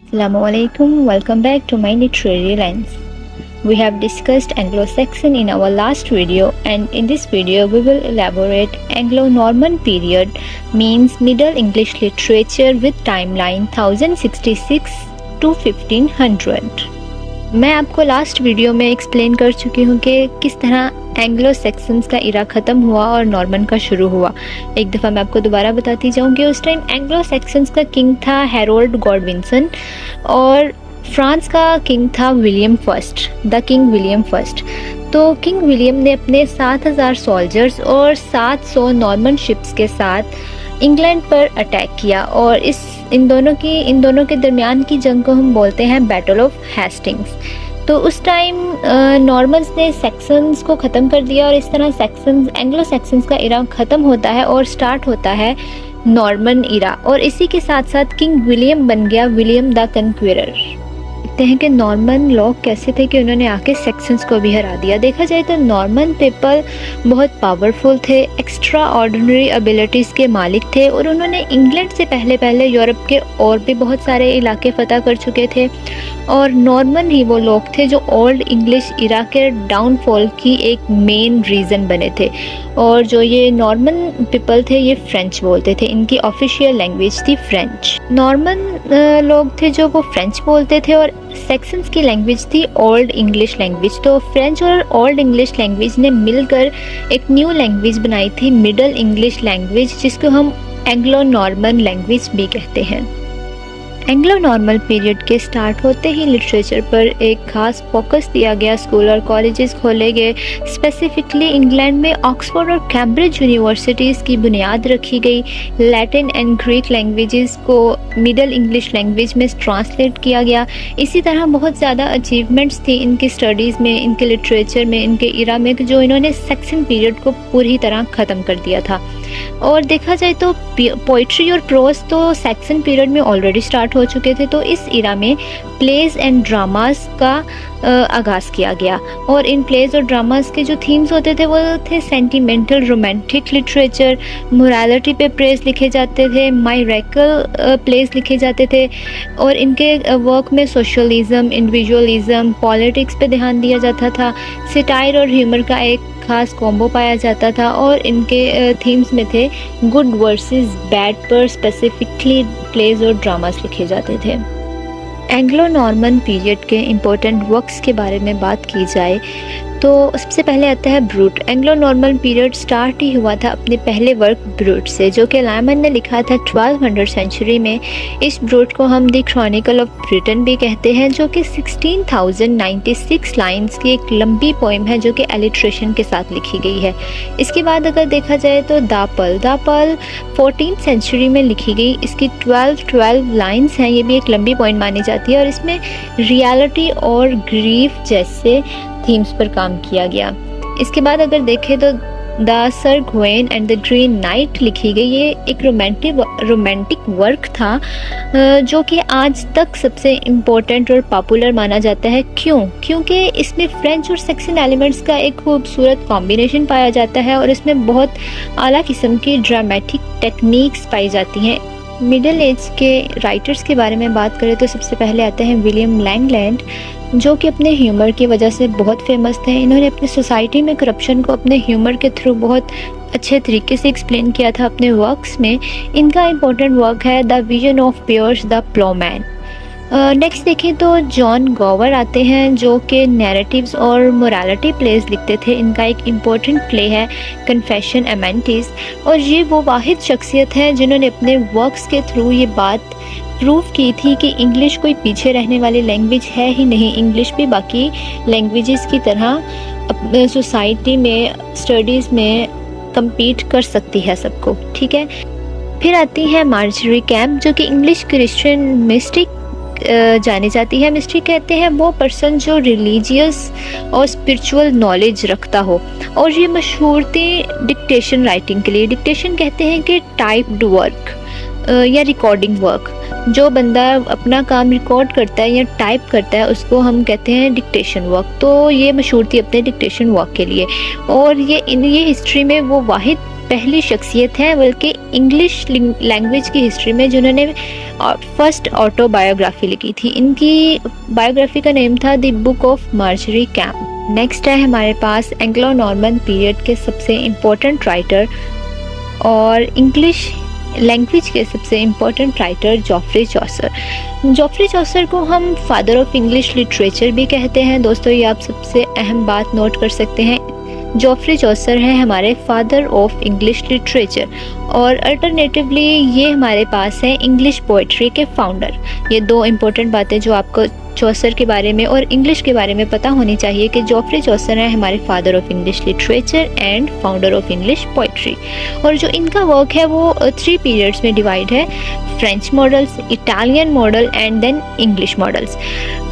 Assalamualaikum, welcome back to my literary lens. We have discussed Anglo-Saxon in our last video, and in this video we will elaborate Anglo-Norman period means Middle English literature with timeline 1066 to 1500. मैं आपको last video में explain कर चुकी हूँ कि किस तरह Anglo sections का इरा ख़त्म हुआ और नॉर्मन का शुरू हुआ। एक दफ़ा मैं आपको दोबारा बताती जाऊँगी। उस टाइम एंग्लो सेक्सन्स का किंग था हैरोल्ड गॉडविंसन और फ्रांस का किंग था William first, the king William first. तो किंग विलियम ने अपने 7000 सोल्जर्स और 700 नॉर्मन शिप्स के साथ इंग्लैंड पर अटैक किया और इन दोनों के दरमियान की जंग को हम बोलते हैं बैटल ऑफ हेस्टिंग्स। तो उस टाइम नॉर्मन्स ने सेक्सन्स को ख़त्म कर दिया और इस तरह एंग्लो सेक्सन्स का इरा ख़त्म होता है और स्टार्ट होता है नॉर्मन इरा। और इसी के साथ साथ किंग विलियम बन गया विलियम द कन्क्विरर। देखते हैं कि नॉर्मन लोग कैसे थे कि उन्होंने आके सेक्सन्स को भी हरा दिया। देखा जाए तो नॉर्मन पीपल बहुत पावरफुल थे, एक्स्ट्रा ऑर्डिनरी एबिलिटीज़ के मालिक थे और उन्होंने इंग्लैंड से पहले यूरोप के और भी बहुत सारे इलाके फ़तह कर चुके थे। और नॉर्मन ही वो लोग थे जो ओल्ड इंग्लिश इरा के डाउनफॉल की एक मेन रीज़न बने थे। और जो ये नॉर्मन पीपल थे ये फ्रेंच बोलते थे, इनकी ऑफिशियल लैंग्वेज थी फ्रेंच। नॉर्मन लोग थे जो वो फ्रेंच बोलते थे और सेक्सन्स की लैंग्वेज थी ओल्ड इंग्लिश लैंग्वेज। तो फ्रेंच और ओल्ड इंग्लिश लैंग्वेज ने मिलकर एक न्यू लैंग्वेज बनाई थी मिडल इंग्लिश लैंग्वेज, जिसको हम एंग्लो नॉर्मन लैंग्वेज भी कहते हैं। एंग्लो नॉर्मन पीरियड के स्टार्ट होते ही लिटरेचर पर एक खास फोकस दिया गया, स्कूल और कॉलेजेस खोले गए। स्पेसिफिकली इंग्लैंड में ऑक्सफोर्ड और कैम्ब्रिज यूनिवर्सिटीज़ की बुनियाद रखी गई। लैटिन एंड ग्रीक लैंग्वेजेस को मिडल इंग्लिश लैंग्वेज में ट्रांसलेट किया गया। इसी तरह बहुत ज़्यादा अचीवमेंट्स थी इनकी स्टडीज़ में, इनके लिटरेचर में, इनके इरा में, जो इन्होंने सेक्सन पीरियड को पूरी तरह ख़त्म कर दिया था। और देखा जाए तो पोइट्री और प्रोज तो सेक्सन पीरियड में ऑलरेडी स्टार्ट हो चुके थे। तो इस इरा में प्लेज एंड ड्रामास का आगाज़ किया गया और इन प्लेज और ड्रामास के जो थीम्स होते थे वो थे सेंटिमेंटल रोमांटिक लिटरेचर, मोरालिटी पे प्रेज लिखे जाते थे, मायरेकल प्लेज लिखे जाते थे और इनके वर्क में सोशलिज्म, इंडिविजुअलिज्म, पॉलिटिक्स पे ध्यान दिया जाता था। सिटायर और ह्यूमर का एक खास कॉम्बो पाया जाता था और इनके थीम्स में थे गुड वर्सेस बैड पर स्पेसिफिकली प्लेज और ड्रामास लिखे जाते थे। एंग्लो नॉर्मन पीरियड के इम्पोर्टेंट वर्क्स के बारे में बात की जाए तो सबसे पहले आता है Brut. Anglo Norman period start ही हुआ था अपने पहले वर्क ब्रूट से, जो कि लायमन ने लिखा था 1200 सेंचुरी में। इस ब्रूट को हम द क्रॉनिकल ऑफ ब्रिटेन भी कहते हैं, जो कि 16,096 लाइन्स की एक लंबी पोइम है जो कि एलिट्रेशन के साथ लिखी गई है। इसके बाद अगर देखा जाए तो द पर्ल 14th सेंचुरी में लिखी गई। इसकी 12 लाइन्स हैं, ये भी एक लंबी पोइम मानी जाती है और इसमें रियलिटी और ग्रीफ जैसे थीम्स पर काम किया गया। इसके बाद अगर देखें तो the sir Gwen and the green night लिखी गई। ये एक रोमांटिक वर्क था जो कि आज तक सबसे इम्पोर्टेंट और पॉपुलर माना जाता है। क्योंकि इसमें फ्रेंच और सेक्सन एलिमेंट्स का एक खूबसूरत कॉम्बिनेशन पाया जाता है और इसमें बहुत आला किस्म की ड्रामेटिक टेक्निक्स पाई जाती हैं। मिडिल एज के राइटर्स के बारे में बात करें तो सबसे पहले आते हैं विलियम लैंगलैंड, जो कि अपने ह्यूमर की वजह से बहुत फेमस थे। इन्होंने अपनी सोसाइटी में करप्शन को अपने ह्यूमर के थ्रू बहुत अच्छे तरीके से एक्सप्लेन किया था अपने वर्क्स में। इनका इम्पोर्टेंट वर्क है the vision of Piers the Ploughman. Next देखें तो जॉन गोवर आते हैं, जो कि नैरेटिव्स और मोरालिटी प्लेज लिखते थे। इनका एक इम्पोर्टेंट प्ले है कन्फेशन एमेंटीज और ये वो वाहिद शख्सियत है जिन्होंने अपने वर्क्स के थ्रू ये बात प्रूव की थी कि इंग्लिश कोई पीछे रहने वाली लैंग्वेज है ही नहीं। इंग्लिश भी बाकी लैंग्वेजेस की तरह सोसाइटी में, स्टडीज़ में compete कर सकती है सबको, ठीक है। फिर आती है मार्जरी कैम्प, जो कि इंग्लिश क्रिश्चियन मिस्टिक जानी जाती है। मिस्टिक कहते हैं वो पर्सन जो रिलीजियस और स्पिरिचुअल नॉलेज रखता हो और ये मशहूर थी डिक्टेशन राइटिंग के लिए। डिक्टेशन कहते हैं कि टाइप्ड वर्क या रिकॉर्डिंग वर्क, जो बंदा अपना काम रिकॉर्ड करता है या टाइप करता है उसको हम कहते हैं डिक्टेशन वर्क। तो ये मशहूर थी अपने डिक्टेशन वर्क के लिए और ये हिस्ट्री में वो वाहिद पहली शख्सियत हैं, बल्कि इंग्लिश लैंग्वेज की हिस्ट्री में जिन्होंने फर्स्ट ऑटोबायोग्राफी लिखी थी। इनकी बायोग्राफी का नेम था the book of Marjorie camp. Next है हमारे पास एंग्लो नॉर्मन पीरियड के सबसे इम्पोर्टेंट राइटर और इंग्लिश लैंग्वेज के सबसे important writer Geoffrey Chaucer. Geoffrey Chaucer को हम फादर ऑफ इंग्लिश लिटरेचर भी कहते हैं। दोस्तों, ये आप सबसे अहम बात नोट कर सकते हैं, जॉफ्री चॉसर हैं हमारे फादर ऑफ इंग्लिश लिटरेचर, और अल्टरनेटिवली ये हमारे पास हैं इंग्लिश पोइट्री के फाउंडर। ये दो इम्पोर्टेंट बातें जो आपको चॉसर के बारे में और इंग्लिश के बारे में पता होनी चाहिए कि जॉफ्री चॉसर हैं हमारे father of English literature and founder of English poetry. और जो इनका वर्क है वो 3 पीरियड्स में डिवाइड है, French models, Italian model and then English models.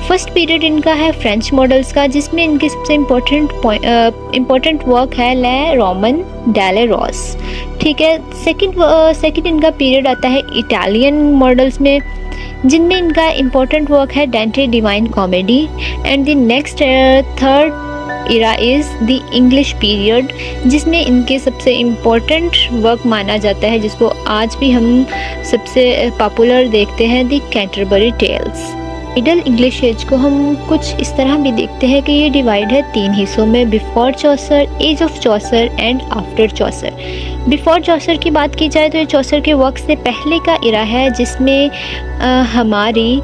First period इनका है फ्रेंच मॉडल्स का, जिसमें इनके सबसे इम्पोर्टेंट वर्क है ले रोमन डेले रॉस। ठीक है। सेकंड इनका पीरियड आता है इटालियन मॉडल्स में, जिनमें इनका इम्पोर्टेंट वर्क है Dante Divine Comedy. And the next third era is the English period, जिसमें इनके सबसे इम्पोर्टेंट वर्क माना जाता है, जिसको आज भी हम सबसे पॉपुलर देखते हैं, the Canterbury Tales. Middle English age को हम कुछ इस तरह भी देखते हैं कि ये डिवाइड है 3 हिस्सों में, before Chaucer, age of Chaucer and after Chaucer. Before Chaucer की बात की जाए तो ये चॉसर के वर्क से पहले का इरा है, जिसमें हमारी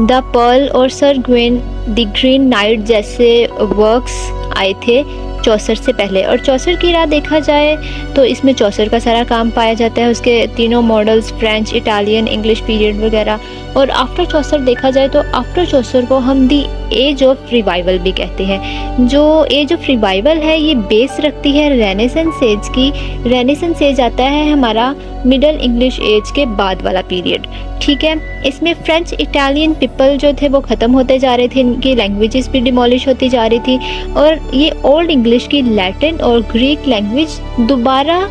द पर्ल और sir Gwen the green night जैसे वर्क्स आए थे चौसर से पहले। और चौसर की राह देखा जाए तो इसमें चौसर का सारा काम पाया जाता है, उसके तीनों models French, Italian, English period वगैरह। और आफ्टर चौसर देखा जाए तो आफ्टर चौसर को हम दी एज ऑफ रिवाइवल भी कहते हैं। जो एज ऑफ रिवाइवल है ये बेस रखती है रेनेसेंस एज की। रेनेसेंस एज आता है हमारा मिडल इंग्लिश एज के बाद वाला पीरियड। ठीक है। इसमें फ्रेंच, इटालियन पीपल जो थे वो ख़त्म होते जा रहे थे, इनकी लैंग्वेजेस भी डिमोलिश होती जा रही थी, और ये ओल्ड इंग्लिश की लैटिन और ग्रीक लैंग्वेज दोबारा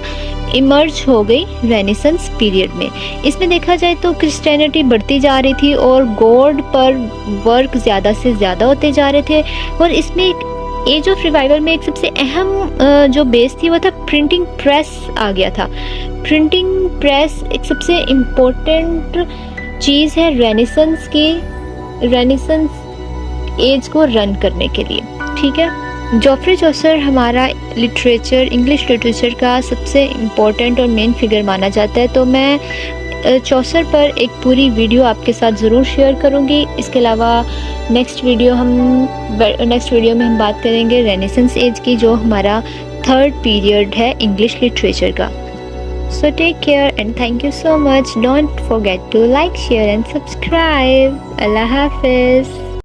इमर्ज हो गई रेनेसेंस पीरियड में। इसमें देखा जाए तो क्रिश्चियनिटी बढ़ती जा रही थी और गॉड पर वर्क ज़्यादा से ज़्यादा होते जा रहे थे। और इसमें एज ऑफ रिवाइवल में एक सबसे अहम जो बेस थी वो था प्रिंटिंग प्रेस आ गया था। प्रिंटिंग प्रेस एक सबसे इम्पोर्टेंट चीज़ है रेनेसेंस एज को रन करने के लिए। ठीक है। जॉफ्री चॉसर हमारा इंग्लिश लिटरेचर का सबसे इम्पोर्टेंट और मेन फिगर माना जाता है, तो मैं चॉसर पर एक पूरी वीडियो आपके साथ ज़रूर शेयर करूंगी। इसके अलावा नेक्स्ट वीडियो में हम बात करेंगे रेनेसेंस एज की, जो हमारा 3rd पीरियड है इंग्लिश लिटरेचर का। So take care and thank you so much. Don't forget to like, share and subscribe. Allah Hafiz.